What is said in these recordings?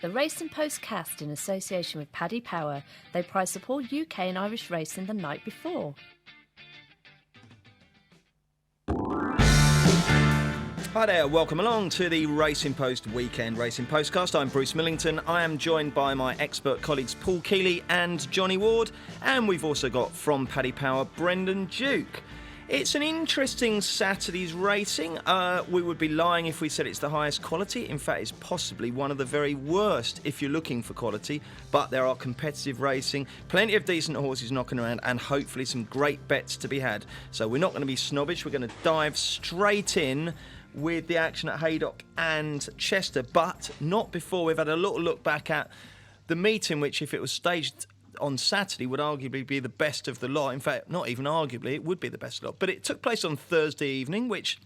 The Racing Postcast, in association with Paddy Power, they prize support UK and Irish racing the night before. Hi there, welcome along to the Racing Post Weekend Racing Postcast. I'm Bruce Millington. I am joined by my expert colleagues Paul Keeley and Johnny Ward, and we've also got from Paddy Power, Brendan Duke. It's an interesting Saturday's racing. We would be lying if we said it's the highest quality. In fact, it's possibly one of the very worst if you're looking for quality. But there are competitive racing, plenty of decent horses knocking around, and hopefully some great bets to be had. So we're not going to be snobbish. We're going to dive straight in with the action at Haydock and Chester, but not before we've had a little look back at the meeting, which, if it was staged on Saturday, would arguably be the best of the lot. In fact, not even arguably, it would be the best lot. But it took place on Thursday evening, which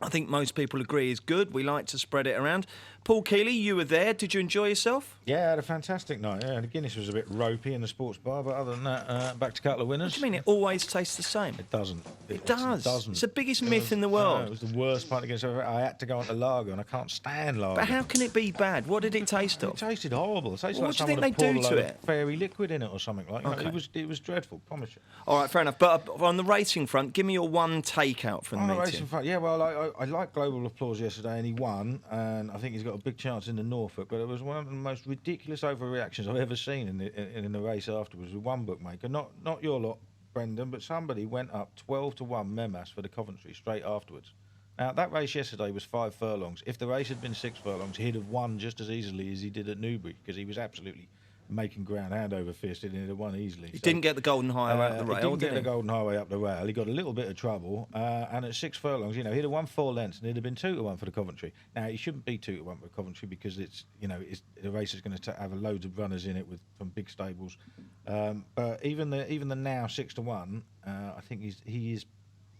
I think most people agree is good. We like to spread it around. Paul Keeley, you were there. Did you enjoy yourself? Yeah, I had a fantastic night. Yeah, the Guinness was a bit ropey in the sports bar, but other than that, back to a couple of winners. What do you mean it always tastes the same? It doesn't. It does. It doesn't. It's the biggest myth in the world. No, it was the worst pint of Guinness I've ever. I had to go on to lager, and I can't stand lager. But how can it be bad? What did it taste of? It tasted horrible. It tasted like What do you someone think had they poured do a to load it? of fairy liquid in it or something like that. Okay. It was dreadful, promise you. All right, fair enough. But on the racing front, give me your one takeout from the On the meeting. racing front, yeah, well, I liked Global Applause yesterday, and he won, and I think he's got a big chance in the Norfolk, but it was one of the most ridiculous overreactions I've ever seen in the race afterwards with one bookmaker, not your lot, Brendan, but somebody went up 12-1 Memas for the Coventry straight afterwards. Now, that race yesterday was 5 furlongs. If the race had been 6 furlongs, he'd have won just as easily as he did at Newbury, because he was absolutely making ground hand over fist, and he'd have won easily. He didn't get the Golden Highway up the rail, He didn't get the Golden Highway up the rail. He got a little bit of trouble, and at 6 furlongs, he'd have won 4 lengths, and it'd have been 2-1 for the Coventry. Now, he shouldn't be 2-1 for Coventry because the race is going to have loads of runners in it from big stables. But even the now 6-1, I think he is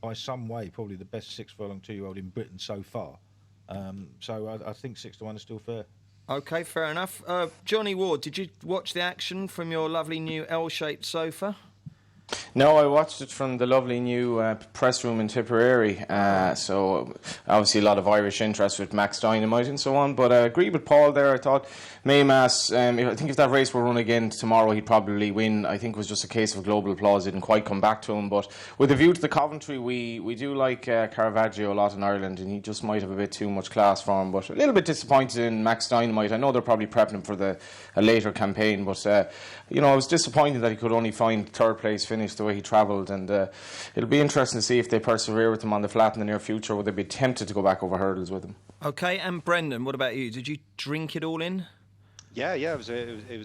by some way probably the best 6 furlong 2-year-old in Britain so far. So I think 6-1 is still fair. Okay, fair enough. Johnny Ward, did you watch the action from your lovely new L-shaped sofa? No, I watched it from the lovely new press room in Tipperary. So obviously a lot of Irish interest with Max Dynamite and so on. But I agree with Paul there. I thought Maymas, I think if that race were run again tomorrow, he'd probably win. I think it was just a case of Global Applause didn't quite come back to him. But with a view to the Coventry, we do like Caravaggio a lot in Ireland, and he just might have a bit too much class for him. But a little bit disappointed in Max Dynamite. I know they're probably prepping him for a later campaign, but I was disappointed that he could only find third place finish the way he travelled, and it'll be interesting to see if they persevere with him on the flat in the near future. Would they be tempted to go back over hurdles with him? Okay, and Brendan, what about you? Did you drink it all in? Yeah, it was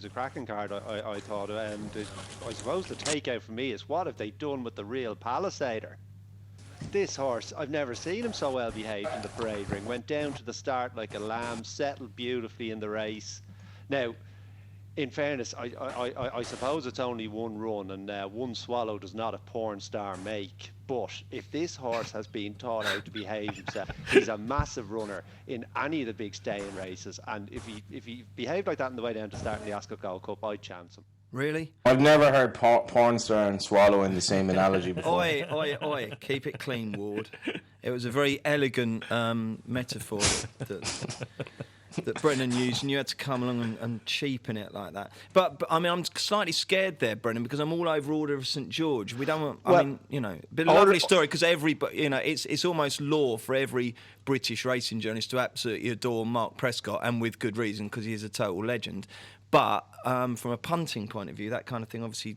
a cracking card. I thought, and I suppose the takeout for me is, what have they done with the real Palisader? This horse, I've never seen him so well behaved in the parade ring. Went down to the start like a lamb, settled beautifully in the race. Now, in fairness, I suppose it's only one run, and one swallow does not a porn star make. But if this horse has been taught how to behave himself, he's a massive runner in any of the big staying races. And if he behaved like that on the way down to start in the Ascot Gold Cup, I'd chance him. Really? I've never heard porn star and swallow in the same analogy before. Oi. Keep it clean, Ward. It was a very elegant metaphor that Brendan used, and you had to come along and cheapen it like that. But I mean, I'm slightly scared there, Brendan, because I'm all over Order of St George. We don't want. I mean, but a lovely story, because it's almost law for every British racing journalist to absolutely adore Mark Prescott, and with good reason, because he is a total legend. But from a punting point of view, that kind of thing obviously,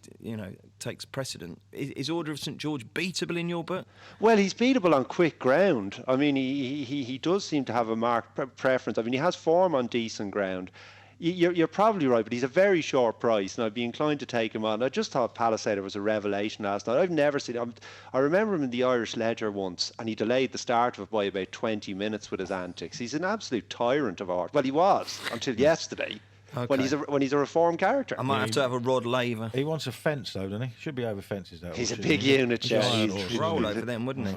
takes precedent. Is Order of St George beatable in your book? Well, he's beatable on quick ground. I mean, he does seem to have a marked preference. I mean, he has form on decent ground. You're probably right, but he's a very short price, and I'd be inclined to take him on. I just thought Palisader was a revelation last night. I've never seen him. I remember him in the Irish Ledger once, and he delayed the start of it by about 20 minutes with his antics. He's an absolute tyrant of art. Well, he was until yesterday. Okay. When he's a reformed character. I might have to have a Rod Laver. He wants a fence, though, doesn't he? Should be over fences, though. He's a big unit, He'd roll over them, wouldn't he?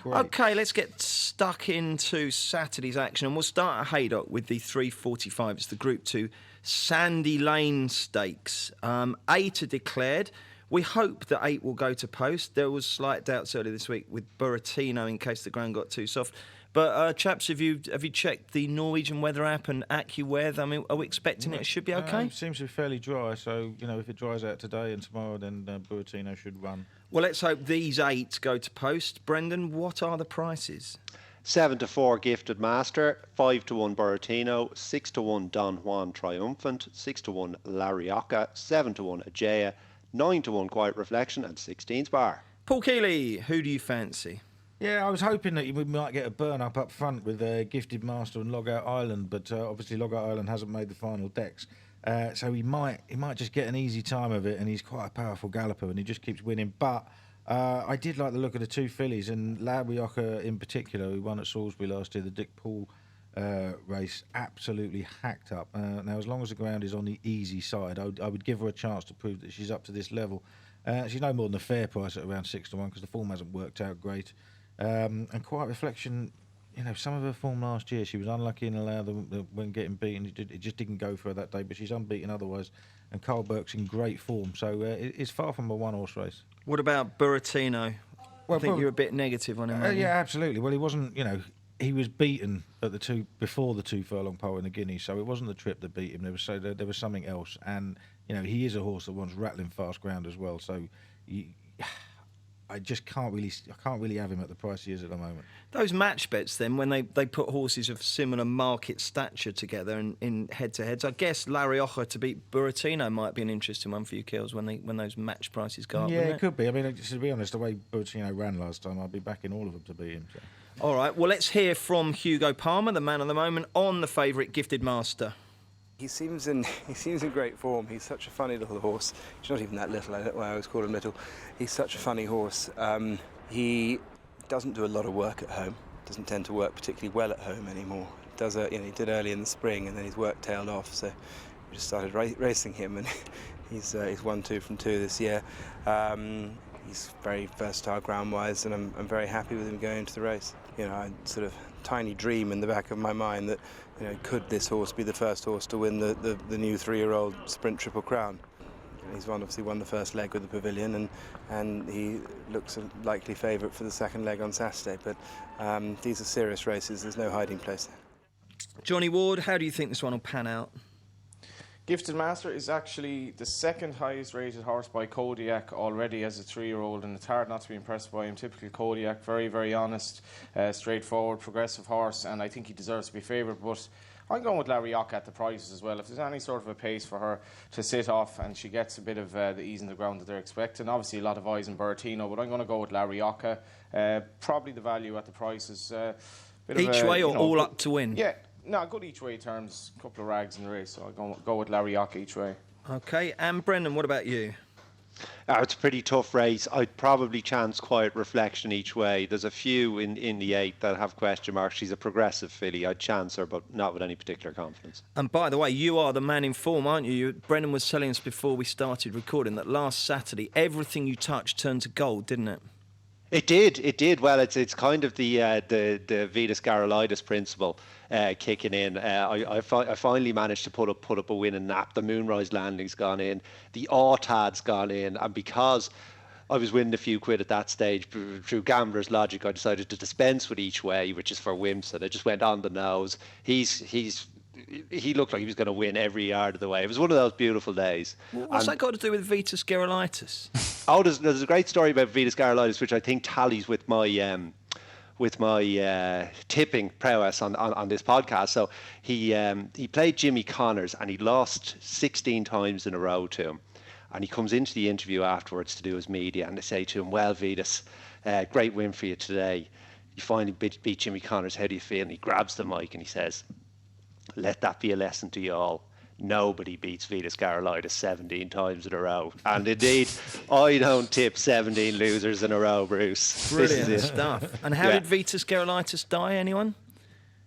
Yeah, okay, let's get stuck into Saturday's action, and we'll start at Haydock with the 3:45. It's the Group 2 Sandy Lane Stakes. 8 are declared. We hope that 8 will go to post. There was slight doubts earlier this week with Buratino in case the ground got too soft. But chaps, have you checked the Norwegian weather app and AccuWeather? I mean, are we expecting it should be okay? It seems to be fairly dry, so if it dries out today and tomorrow, then Buratino should run. Well, let's hope these 8 go to post. Brendan, what are the prices? 7-4 Gifted Master, 5-1 Buratino, 6-1 Don Juan Triumphant, 6-1 Larioca, 7-1 Ajaya, 9-1 Quiet Reflection, and 16's Bar. Paul Keeley, who do you fancy? Yeah, I was hoping that we might get a burn up front with Gifted Master and Logout Island, but obviously Logout Island hasn't made the final decks, so he might just get an easy time of it, and he's quite a powerful galloper, and he just keeps winning. But I did like the look of the 2 fillies, and Larioca in particular, who won at Salisbury last year, the Dick Paul race, absolutely hacked up. Now, as long as the ground is on the easy side, I would give her a chance to prove that she's up to this level. She's no more than a fair price at around 6-1 because the form hasn't worked out great. And Quiet Reflection, some of her form last year, she was unlucky in when getting beaten. It just didn't go for her that day, but she's unbeaten otherwise. And Carl Burke's in great form, so it's far from a one-horse race. What about Buratino? Well, I think you're a bit negative on him. Yeah, absolutely. Well, he wasn't, he was beaten at before the 2 furlong pole in the Guineas, so it wasn't the trip that beat him. There was something else, and he is a horse that wants rattling fast ground as well. So I just can't really have him at the price he is at the moment. Those match bets then, when they put horses of similar market stature together in head-to-heads, I guess Larioca to beat Buratino might be an interesting one for you, Kills, when those match prices go up. Yeah, it could be. I mean, to be honest, the way Buratino ran last time, I'd be backing all of them to beat him. So. All right, well, let's hear from Hugo Palmer, the man of the moment, on the favourite Gifted Master. He seems in great form. He's such a funny little horse. He's not even that little. I always call him little. He's such a funny horse. He doesn't do a lot of work at home. Doesn't tend to work particularly well at home anymore. He did early in the spring, and then his work tailed off. So we just started racing him, and he's won 2 from 2 this year. He's very versatile ground-wise, and I'm very happy with him going into the race. I sort of tiny dream in the back of my mind that, could this horse be the first horse to win the new 3-year-old Sprint Triple Crown? He's obviously won the first leg with the Pavilion, and he looks a likely favourite for the second leg on Saturday. But these are serious races. There's no hiding place there. Johnny Ward, how do you think this one will pan out? Gifted Master is actually the 2nd highest rated horse by Kodiak already as a 3-year-old, and it's hard not to be impressed by him. Typical Kodiak, very, very honest, straightforward, progressive horse, and I think he deserves to be favoured. But I'm going with Larioca at the prices as well. If there's any sort of a pace for her to sit off and she gets a bit of the ease in the ground that they're expecting, obviously a lot of eyes on Buratino, but I'm going to go with Larioca. Probably the value at the prices. Each way or all up to win? Yeah. No, good each way terms, a couple of rags in the race, so I'll go with Larioca each way. OK, and Brendan, what about you? It's a pretty tough race. I'd probably chance Quiet Reflection each way. There's a few in the 8 that have question marks. She's a progressive filly. I'd chance her, but not with any particular confidence. And by the way, you are the man in form, aren't you? Brendan was telling us before we started recording that last Saturday, everything you touched turned to gold, didn't it? It did. Well, it's kind of the Vitas Garolitis principle kicking in. I finally managed to put up a winning nap. The Moonrise Landing's gone in, the Autad's gone in, and because I was winning a few quid at that stage through gambler's logic, I decided to dispense with each way, which is for Wimson. I just went on the nose. He looked like he was going to win every yard of the way. It was one of those beautiful days. What's that got to do with Vitas Garolitis? There's a great story about Vitas Garolitis, which I think tallies with my tipping prowess on this podcast. So he played Jimmy Connors and he lost 16 times in a row to him. And he comes into the interview afterwards to do his media, and they say to him, "Well, Vitas, great win for you today. You finally beat Jimmy Connors. How do you feel?" And he grabs the mic and he says, "Let that be a lesson to you all. Nobody beats Vitas Garolitis 17 times in a row." And indeed, I don't tip 17 losers in a row, Bruce. Brilliant stuff. And how did Vitas Garolitis die, anyone?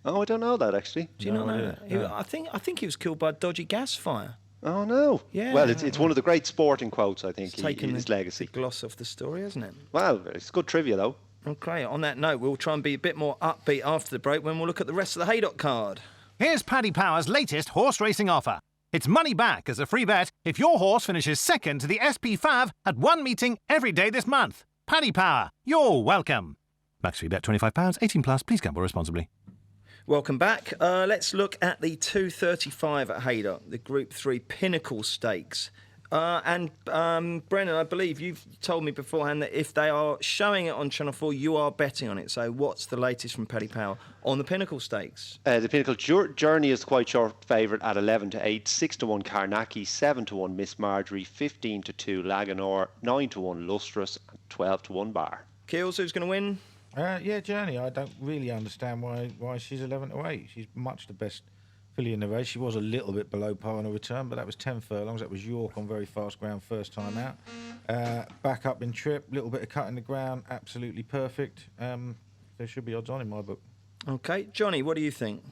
Oh, I don't know that, actually. Do you not know that? I think he was killed by a dodgy gas fire. Oh, no. Yeah. Well, it's one of the great sporting quotes, I think, taken his legacy. The gloss off the story, hasn't it? Well, it's good trivia, though. OK, on that note, we'll try and be a bit more upbeat after the break when we'll look at the rest of the Haydock card. Here's Paddy Power's latest horse racing offer. It's money back as a free bet if your horse finishes second to the SP5 at one meeting every day this month. Paddy Power, you're welcome. Max free bet £25. 18 plus. Please gamble responsibly. Welcome back. Let's look at the 235 at Haydock, the Group 3 Pinnacle Stakes. And Brennan, I believe you've told me beforehand that if they are showing it on Channel 4, you are betting on it. So what's the latest from Paddy Power on the Pinnacle Stakes? The Pinnacle Journey is quite short favourite at 11-8, 6-1 Karnacki, 7-1 Miss Marjorie, 15-2 Laganor, 9-1 Lustrous, and 12-1 Bar. Keels, who's going to win? Yeah, Journey. I don't really understand why she's 11-8. She's much the best filly in the race. She was a little bit below par on her return, but that was 10 furlongs. That was York on very fast ground first time out. Back up in trip, little bit of cut in the ground, absolutely perfect. There should be odds on in my book. Okay, Johnny, what do you think?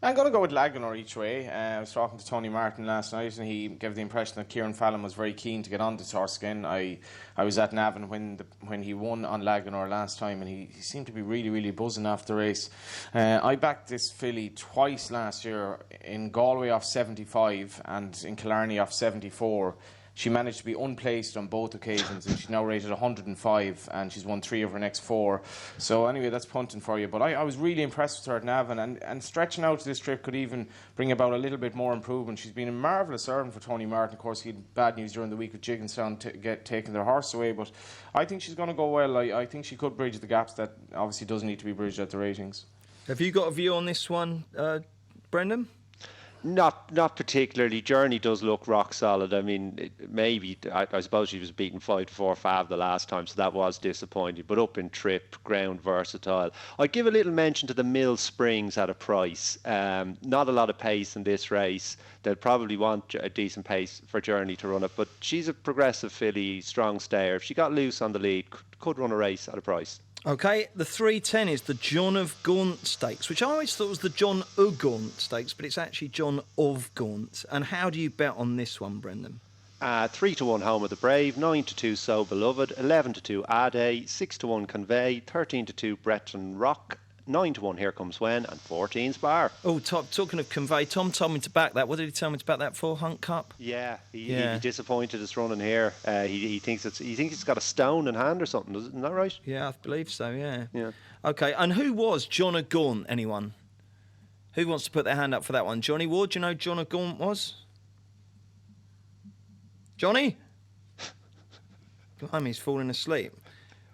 I'm going to go with Laganor each way. I was talking to Tony Martin last night, and he gave the impression that Kieran Fallon was very keen to get on to Torskin. I was at Navan when he won on Laganor last time, and he seemed to be really, really buzzing after the race. I backed this filly twice last year, in Galway off 75 and in Killarney off 74. She managed to be unplaced on both occasions, and she's now rated 105, and she's won 3 of her next 4. So anyway, that's punting for you. But I was really impressed with her at Navan, and stretching out to this trip could even bring about a little bit more improvement. She's been a marvellous servant for Tony Martin. Of course, he had bad news during the week with Jigginstown taking their horse away, but I think she's going to go well. I think she could bridge the gaps that obviously doesn't need to be bridged at the ratings. Have you got a view on this one, Brendan? Not particularly. Journey does look rock solid. I mean, maybe I suppose she was beaten 5-4 Fav the last time, so that was disappointing. But up in trip, ground versatile. I'd give a little mention to the Mill Springs at a price. Not a lot of pace in this race. They'll probably want a decent pace for Journey to run it, but she's a progressive filly, strong stayer. If she got loose on the lead, could run a race at a price. Okay, the 310 is the John of Gaunt Stakes, which I always thought was the John of Gaunt Stakes, but it's actually John of Gaunt. And how do you bet on this one, Brendan? 3-1 Home of the Brave, 9-2 So Beloved, 11-2 Ade, 6-1 Convey, 13-2 Breton Rock, 9-1 Here Comes When, and 14 Bar. Oh, talking of Convey, Tom told me to back that. What did he tell me to back that for, Hunt Cup? Yeah, he'd be disappointed it's running here. He thinks it's got a stone in hand or something. Isn't that right? Yeah, I believe so. Yeah. Okay, and who was John of Gaunt? Anyone? Who wants to put their hand up for that one? Johnny Ward, do you know who John of Gaunt was? Johnny? Blimey, he's falling asleep.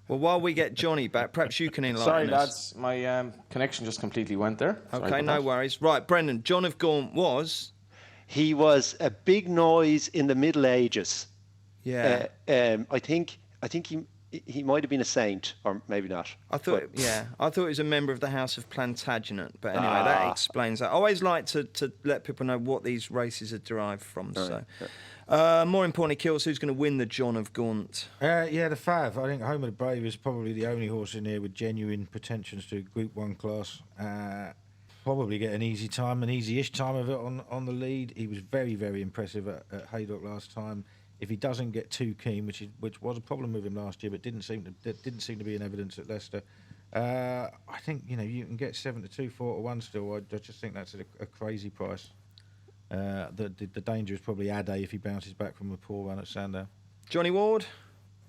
Well, while we get Johnny back, perhaps you can enlighten Sorry, us. lads, my connection just completely went there. Okay, no worries. Right, Brendan, John of Gaunt was? He was a big noise in the Middle Ages. Yeah. I think he might have been a saint, or maybe not. I thought he was a member of the House of Plantagenet. But anyway, that explains that. I always like to let people know what these races are derived from. More importantly, Kills, who's going to win the John of Gaunt? Yeah, the Fav. I think Home of the Brave is probably the only horse in here with genuine pretensions to Group 1 class. Probably get an easy-ish time of it on the lead. He was very, very impressive at Haydock last time. If he doesn't get too keen, which was a problem with him last year, but didn't seem to be in evidence at Leicester, I think you can get 7-2, 4-1 still. I just think that's a crazy price. The danger is probably Ade if he bounces back from a poor run at Sandown. Johnny Ward?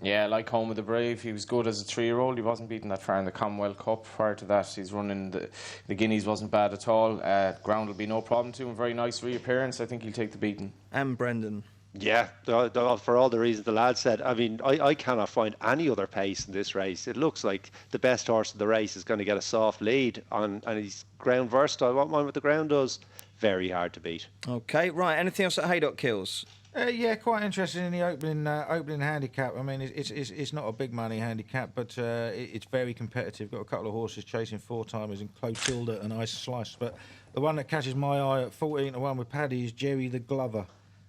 Yeah, like Home of the Brave, he was good as a 3-year-old. He wasn't beaten that far in the Commonwealth Cup. Prior to that, he's running the Guineas wasn't bad at all. Ground will be no problem to him. Very nice reappearance. I think he'll take the beating. And Brendan? Yeah, for all the reasons the lad said. I mean, I cannot find any other pace in this race. It looks like the best horse of the race is going to get a soft lead, and he's ground versatile. What mind what the ground does, very hard to beat. Okay, right. Anything else that Haydock Kills? Yeah, quite interested in the opening handicap. I mean, it's not a big money handicap, but it's very competitive. Got a couple of horses chasing 4-timers in Clotilda and Ice Slice, but the one that catches my eye at 14-1 with Paddy is Jerry the Glover.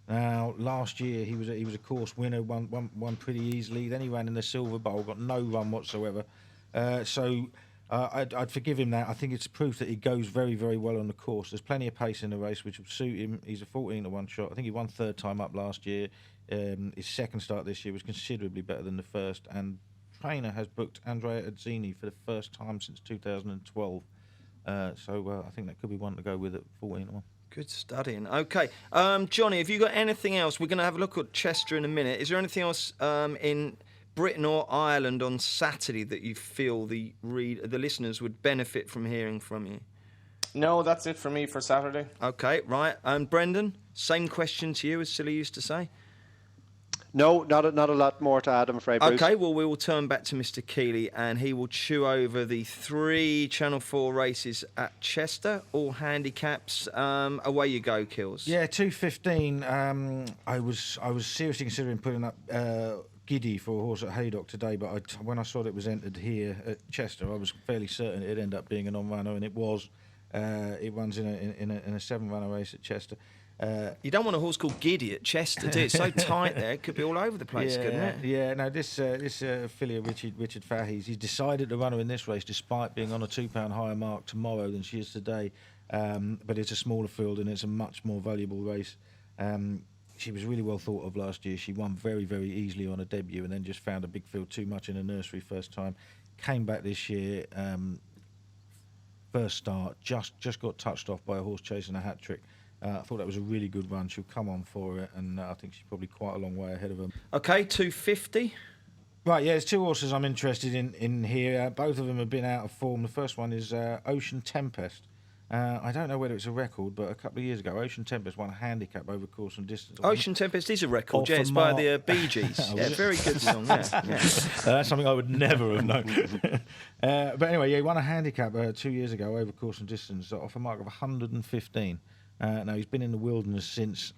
Now, last year he was a course winner, won pretty easily. Then he ran in the Silver Bowl, got no run whatsoever. I'd forgive him that. I think it's proof that he goes very, very well on the course. There's plenty of pace in the race, which will suit him. He's a 14-1 shot. I think he won third time up last year. His second start this year was considerably better than the first. And trainer has booked Andrea Azzini for the first time since 2012. I think that could be one to go with at 14-1. Good studying. Okay. Johnny, have you got anything else? We're going to have a look at Chester in a minute. Is there anything else in Britain or Ireland on Saturday that you feel the listeners would benefit from hearing from you? No, that's it for me for Saturday. Okay, right. And Brendan, same question to you as Silly used to say. No, not a lot more to add, I'm afraid, Bruce. Okay, well, we will turn back to Mr. Keeley and he will chew over the 3 Channel 4 races at Chester, all handicaps. Away you go, Kills. Yeah, 2:15. I was seriously considering putting up Giddy for a horse at Haydock today, but when I saw that it was entered here at Chester, I was fairly certain it'd end up being a non-runner, and it was. It runs in a 7-runner race at Chester. You don't want a horse called Giddy at Chester, do you? It's so tight there, it could be all over the place, couldn't it? Yeah, no, this filly of Richard Fahey's, he's decided to run her in this race despite being on a £2 higher mark tomorrow than she is today. But it's a smaller field and it's a much more valuable race. She was really well thought of last year. She won very, very easily on a debut and then just found a big field too much in a nursery first time. Came back this year, first start, just got touched off by a horse chasing a hat-trick. I thought that was a really good run. She'll come on for it, and I think she's probably quite a long way ahead of him. Okay, 250. Right, yeah, there's 2 horses I'm interested in here. Both of them have been out of form. The first one is Ocean Tempest. I don't know whether it's a record, but a couple of years ago, Ocean Tempest won a handicap over course and distance. Ocean Tempest is a record, yeah. It's by the Bee Gees. Yeah, very good song, yeah. That's something I would never have known. But anyway, yeah, he won a handicap 2 years ago over course and distance off a mark of 115. Now, he's been in the wilderness since.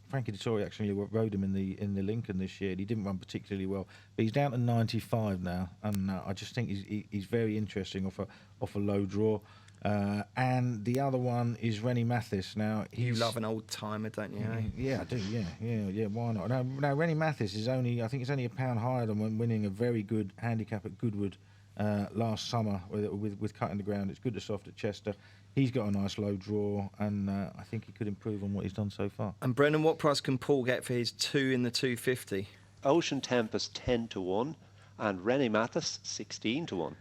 Frankie Dettori actually rode him in the Lincoln this year. He didn't run particularly well, but he's down to 95 now, and I just think he's very interesting off a low draw. And the other one is Rennie Mathis. Now, you love an old timer, don't you? Yeah, I do. Yeah. Why not? Now Rennie Mathis is I think it's only £1 higher than when winning a very good handicap at Goodwood last summer with cutting the ground. It's good to soft at Chester. He's got a nice low draw, and I think he could improve on what he's done so far. And Brendan, what price can Paul get for his 2 in the 250? Ocean Tempest 10-1, and Rennie Mathis 16-1.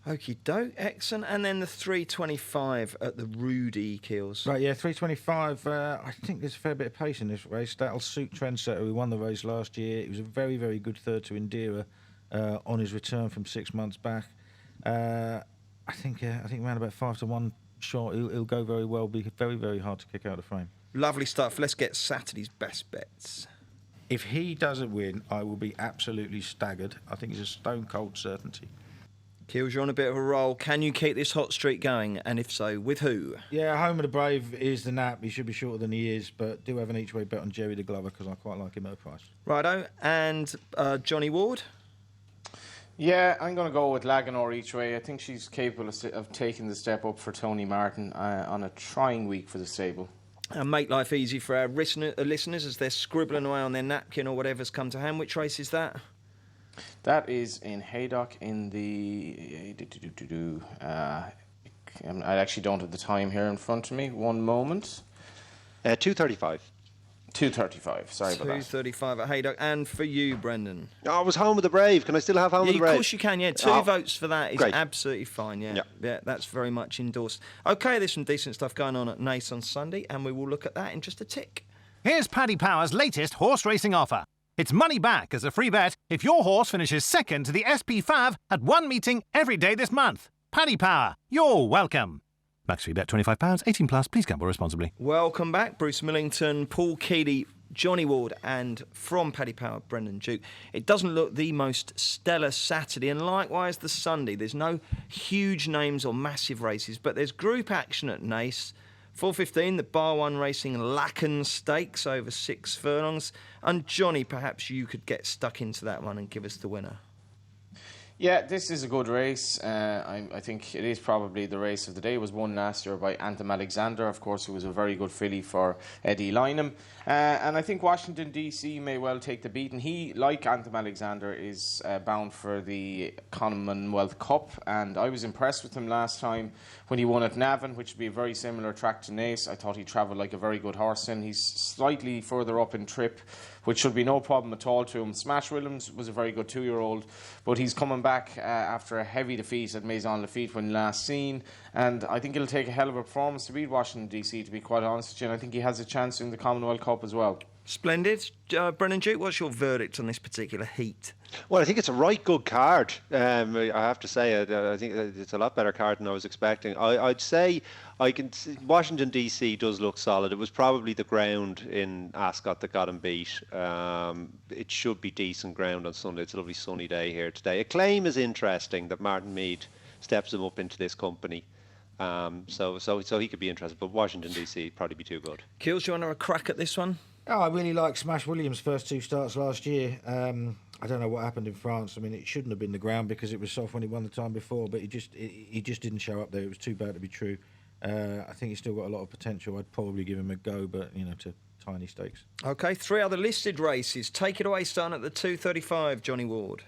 Okie doke, excellent. And then the 325 at the Rudy Kills. Right, yeah, 325. I think there's a fair bit of pace in this race. That'll suit Trendsetter, who won the race last year. He was a very, very good third to Indira on his return from 6 months back. I think around about 5-1 shot, he'll go very well. Be very, very hard to kick out of frame. Lovely stuff. Let's get Saturday's best bets. If he doesn't win, I will be absolutely staggered. I think it's a stone cold certainty. Kills, you're on a bit of a roll. Can you keep this hot streak going? And if so, with who? Yeah, Home of the Brave is the nap. He should be shorter than he is, but do have an each-way bet on Jerry the Glover because I quite like him at a price. Righto. And Johnny Ward? Yeah, I'm going to go with Laganore each way. I think she's capable of taking the step up for Tony Martin on a trying week for the stable. And make life easy for our listeners as they're scribbling away on their napkin or whatever's come to hand. Which race is that? That is in Haydock in the... I actually don't have the time here in front of me. 1 moment. 2:35. 2:35, sorry about that. 2:35 at Haydock. And for you, Brendan? I was Home of the Brave. Can I still have Home of the Brave? Of course you can, yeah. 2 votes for that is great. Absolutely fine, yeah. Yeah, that's very much endorsed. OK, there's some decent stuff going on at Nace on Sunday, and we will look at that in just a tick. Here's Paddy Power's latest horse racing offer. It's money back as a free bet if your horse finishes second to the SP Fav at 1 meeting every day this month. Paddy Power, you're welcome. Max free bet £25, 18 plus. Please gamble responsibly. Welcome back, Bruce Millington, Paul Keeley, Johnny Ward, and from Paddy Power, Brendan Duke. It doesn't look the most stellar Saturday, and likewise the Sunday. There's no huge names or massive races, but there's group action at Nace. 4:15, the Bar 1 Racing Lacken Stakes over 6 furlongs. And Johnny, perhaps you could get stuck into that one and give us the winner. Yeah, this is a good race. I think it is probably the race of the day. It was won last year by Anthem Alexander, of course, who was a very good filly for Eddie Lynham. And I think Washington, D.C. may well take the beat. And he, like Anthem Alexander, is bound for the Commonwealth Cup. And I was impressed with him last time when he won at Navan, which would be a very similar track to Nace. I thought he travelled like a very good horse. And he's slightly further up in trip, which should be no problem at all to him. Smash Williams was a very good 2-year-old, but he's coming back after a heavy defeat at Maison Lafitte when last seen, and I think it'll take a hell of a performance to beat Washington DC, to be quite honest with you, and I think he has a chance in the Commonwealth Cup as well. Splendid. Brennan Duke, what's your verdict on this particular heat? Well, I think it's a right good card. I have to say, I think it's a lot better card than I was expecting. I'd say Washington DC does look solid. It was probably the ground in Ascot that got him beat. It should be decent ground on Sunday. It's a lovely sunny day here today. Acclaim is interesting that Martin Meade steps him up into this company. So he could be interested, but Washington DC would probably be too good. Kills, you want to have a crack at this one? Oh, I really like Smash Williams' first 2 starts last year. I don't know what happened in France. I mean, it shouldn't have been the ground because it was soft when he won the time before, but he just didn't show up there. It was too bad to be true. I think he's still got a lot of potential. I'd probably give him a go, but, to tiny stakes. OK, 3 other listed races. Take it away, starting at the 2:35, Johnny Ward.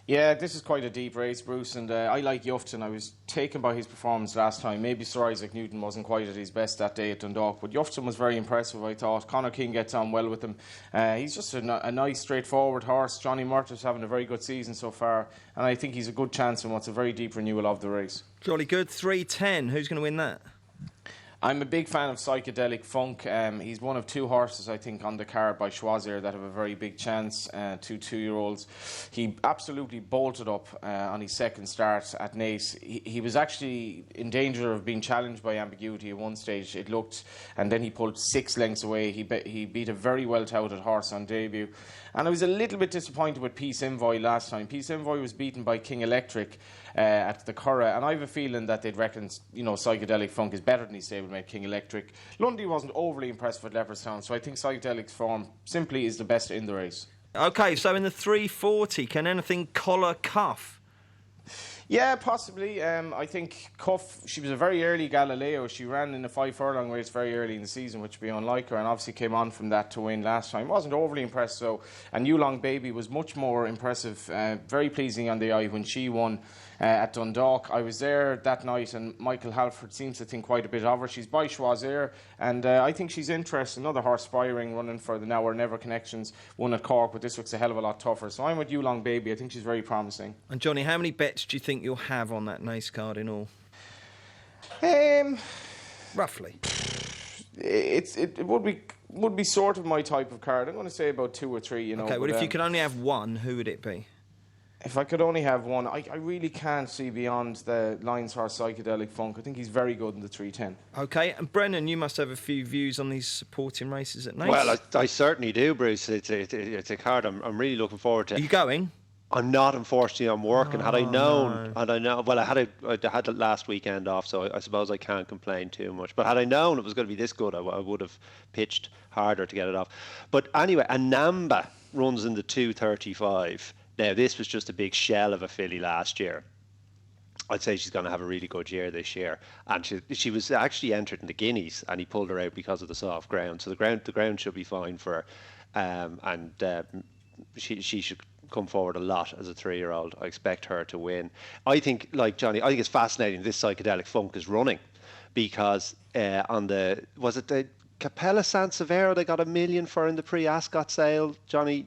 Yeah, this is quite a deep race, Bruce, and I like Yufton. I was taken by his performance last time. Maybe Sir Isaac Newton wasn't quite at his best that day at Dundalk, but Yufton was very impressive, I thought. Conor King gets on well with him. He's just a nice, straightforward horse. Johnny Murtaugh's having a very good season so far, and I think he's a good chance in what's a very deep renewal of the race. Jolly good. 3:10. Who's going to win that? I'm a big fan of Psychedelic Funk. He's one of 2 horses, I think, on the card by Choisir that have a very big chance, 2 2-year-olds. He absolutely bolted up on his second start at Naas. He was actually in danger of being challenged by ambiguity at one stage, it looked, and then he pulled 6 lengths away. He beat a very well-touted horse on debut. And I was a little bit disappointed with Peace Envoy last time. Peace Envoy was beaten by King Electric at the Curragh, and I have a feeling that they'd reckon, Psychedelic Funk is better than his stablemate King Electric. Lundy wasn't overly impressed with Leopardstown, so I think Psychedelic's form simply is the best in the race. OK, so in the 3:40, can anything collar Cuff? Yeah, possibly. I think Cuff, she was a very early Galileo. She ran in the 5 furlong race very early in the season, which would be unlike her, and obviously came on from that to win last time. Wasn't overly impressed, though. And New Long Baby was much more impressive, very pleasing on the eye when she won at Dundalk. I was there that night, and Michael Halford seems to think quite a bit of her. She's by Choisir, and I think she's interesting. Another horse, Spiring, running for the Now or Never connections, won at Cork, but this looks a hell of a lot tougher. So I'm with New Long Baby. I think she's very promising. And Johnny, how many bets do you think you'll have on that Naas card in all? Roughly. It would be sort of my type of card. I'm going to say about 2 or 3. Okay, well, if you could only have one, who would it be? If I could only have one, I really can't see beyond the Lions horse Psychedelic Funk. I think he's very good in the 3:10. OK, and Brennan, you must have a few views on these supporting races at Naas. Well, I certainly do, Bruce. It's a card I'm really looking forward to. Are you going? I'm not, unfortunately. I'm working. Had I known, well, I had it last weekend off, so I suppose I can't complain too much. But had I known it was going to be this good, I would have pitched harder to get it off. But anyway, Anamba runs in the 2:35. Now, this was just a big shell of a filly last year. I'd say she's going to have a really good year this year. And she was actually entered in the Guineas, and he pulled her out because of the soft ground. So the ground should be fine for her. She should come forward a lot as a 3-year-old. I expect her to win. I think, like Johnny, I think it's fascinating this Psychedelic Funk is running because was it the Capella San Severo they got $1 million for in the pre-Ascot sale, Johnny?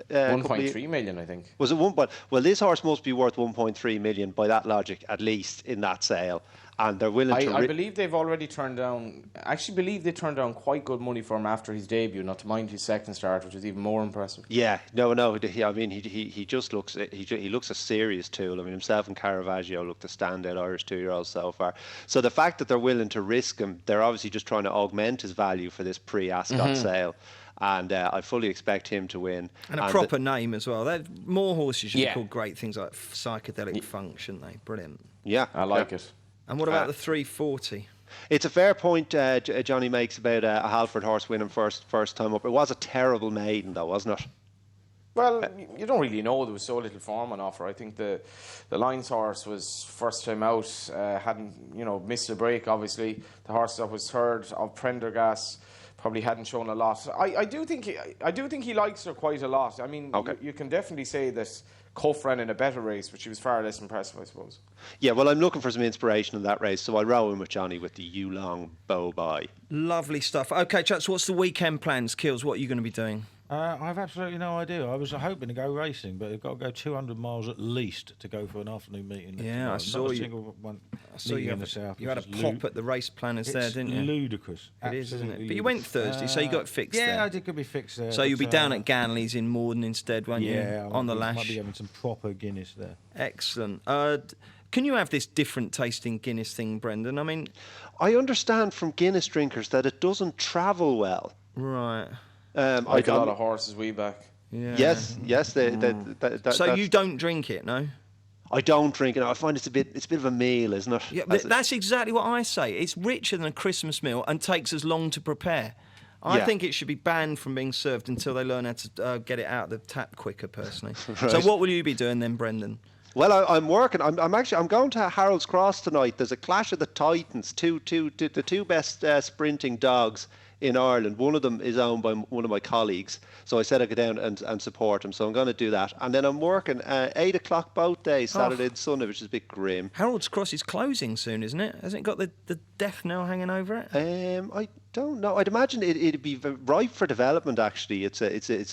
1.3 million, I think. Was it one? Well, this horse must be worth 1.3 million by that logic, at least in that sale. And they're willing to. I believe they've already turned down. I actually believe they turned down quite good money for him after his debut. Not to mind his second start, which was even more impressive. Yeah, no. I mean, he just looks. He looks a serious tool. I mean, himself and Caravaggio look the standout Irish 2-year-olds so far. So the fact that they're willing to risk him, they're obviously just trying to augment his value for this pre-Ascot sale. And I fully expect him to win. And a proper name as well. More horses should be called great things like Psychedelic Funk, shouldn't they? Brilliant. Yeah, I like it. And what about the 3:40? It's a fair point Johnny makes about a Halford horse winning first time up. It was a terrible maiden, though, wasn't it? Well, you don't really know. There was so little form on offer. I think the Lions horse was first time out, hadn't missed a break. Obviously, the horse that was third of Prendergast probably hadn't shown a lot. I do think he likes her quite a lot. I mean, you can definitely say that Cuff ran in a better race, but she was far less impressive, I suppose. Yeah, well, I'm looking for some inspiration in that race, so I row in with Johnny with the Yulong Bow Bye. Lovely stuff. OK, chaps, what's the weekend plans? Kills, what are you going to be doing? I have absolutely no idea. I was hoping to go racing, but I've got to go 200 miles at least to go for an afternoon meeting. Yeah, I saw Not a you. single one. I saw you, in the south. you had a pop at the race planners there, didn't you? It's ludicrous. It is, isn't it? Absolutely But you went ludicrous. Thursday, so you got it fixed there. Yeah, I did get me fixed there. So you'll be but, down at Ganley's in Morden instead, won't yeah, you? On the Might lash. be having some proper Guinness there. Excellent. Can you have this different tasting Guinness thing, Brendan? I mean, I understand from Guinness drinkers that it doesn't travel well. right. Like a lot of horses way back. Yeah. Yes. So you don't drink it, no? I don't drink it. I find it's a bit of a meal, isn't it? Yeah, but that's exactly what I say. It's richer than a Christmas meal and takes as long to prepare. I think it should be banned from being served until they learn how to get it out of the tap quicker, personally. Right. So what will you be doing then, Brendan? Well, I'm working. I'm going to Harold's Cross tonight. There's a clash of the Titans. The two best sprinting dogs in Ireland. One of them is owned by one of my colleagues. So I said I'd go down and support him. So I'm going to do that. And then I'm working 8 o'clock both days, Saturday and Sunday, which is a bit grim. Harold's Cross is closing soon, isn't it? Hasn't it got the death knell hanging over it? I don't know. I'd imagine it'd be ripe for development. Actually, it's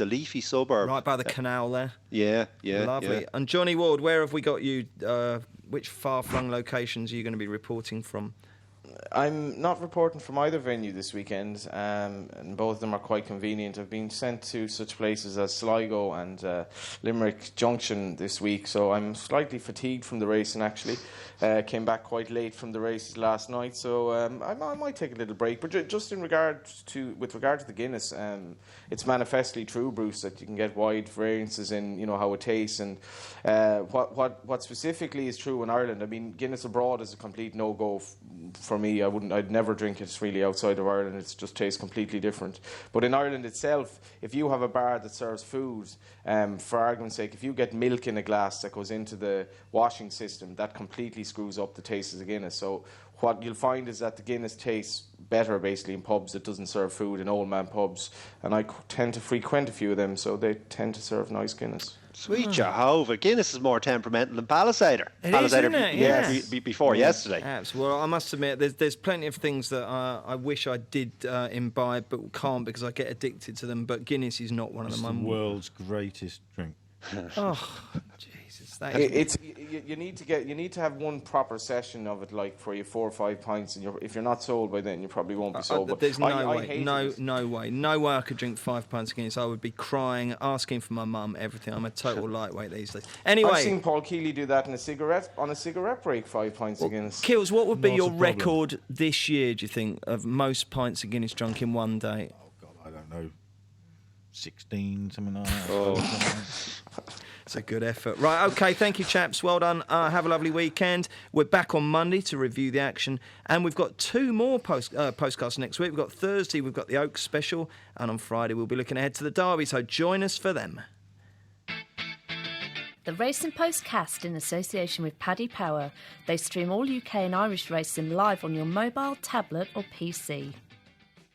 a leafy suburb. Right by the canal there. Yeah. Lovely. Yeah. And Johnny Ward, where have we got you? Which far-flung locations are you going to be reporting from? I'm not reporting from either venue this weekend, and both of them are quite convenient. I've been sent to such places as Sligo and Limerick Junction this week, so I'm slightly fatigued from the racing actually. Came back quite late from the races last night, so I might take a little break. But just with regard to the Guinness, it's manifestly true, Bruce, that you can get wide variances in how it tastes, and what specifically is true in Ireland. I mean, Guinness abroad is a complete no-go for me. I'd never drink it really outside of Ireland. It just tastes completely different. But in Ireland itself, if you have a bar that serves food, for argument's sake, if you get milk in a glass that goes into the washing system, that completely screws up the taste of the Guinness. So what you'll find is that the Guinness tastes better basically in pubs that doesn't serve food, in old man pubs, and I tend to frequent a few of them, so they tend to serve nice Guinness. Sweet Jehovah, Guinness is more temperamental than Palisader. It is, isn't it? Yeah, before yesterday. Absolutely. Well, I must admit, there's plenty of things that I wish I did imbibe, but can't because I get addicted to them. But Guinness is not one of It's them. the world's greatest drink. Oh, Jesus! That is... You need to have one proper session of it, like for your 4 or 5 pints, and if you're not sold by then, you probably won't be sold. There's no way I could drink 5 pints of Guinness. I would be crying, asking for my mum, everything. I'm a total lightweight these days. Anyway, I've seen Paul Keeley do that on a cigarette break, 5 pints of Guinness. Kills, what would be Not a your problem. record this year, do you think, of most pints of Guinness drunk in one day? Oh God, I don't know. 16, something like that. Oh. It's a good effort. Right, okay, thank you, chaps. Well done. Have a lovely weekend. We're back on Monday to review the action, and we've got 2 more postcasts next week. We've got Thursday, we've got the Oaks special, and on Friday we'll be looking ahead to the Derby, so join us for them. The Racing Postcast in association with Paddy Power. They stream all UK and Irish racing live on your mobile, tablet or PC.